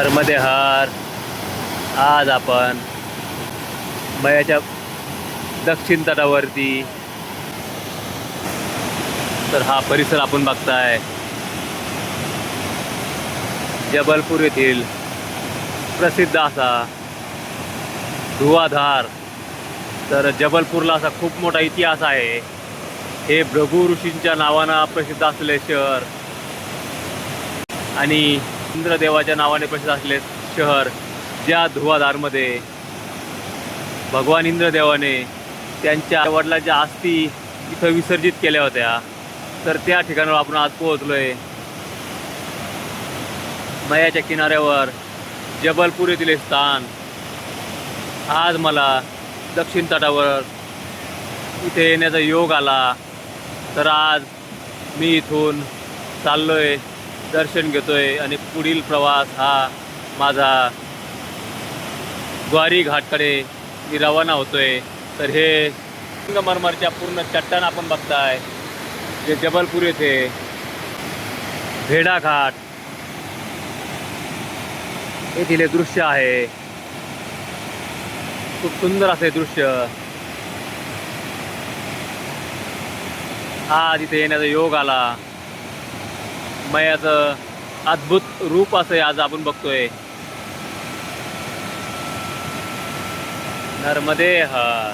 नर्मदे हर. आज आपण मयाच्या दक्षिण तटावरती, तर हा परिसर आपण बघताय जबलपूर येथील प्रसिद्ध असा धुवाधार. तर जबलपूरला असा खूप मोठा इतिहास आहे. हे भृगु ऋषींच्या नावानं प्रसिद्ध असलेले शहर आणि इंद्रदेवाच्या नावाने प्रसिद्ध असलेले शहर, ज्या धुवाधारमध्ये भगवान इंद्रदेवाने त्यांच्या वडिलांच्या अस्थी इथं विसर्जित केल्या होत्या. तर त्या ठिकाणावर आपण आज पोहोचलोय. मयाच्या किनाऱ्यावर जबलपूर येथील हे स्थान. आज मला दक्षिण तटावर इथे येण्याचा योग आला. तर आज मी इथून चाललोय, दर्शन घेतोय आणि पुढील प्रवास हा माझा ग्वारी घाटकडे मी रवाना होतोय. तर हे संगमरमरच्या पूर्ण चट्टान आपण बघताय, जे जबलपूर येथे भेडा घाट येथील हे दृश्य आहे. खूप सुंदर असे दृश्य. आज इथे येण्याचा योग आला. मयाचं अद्भुत रूप असं आज आपण बघतोय. नर्मदे हर.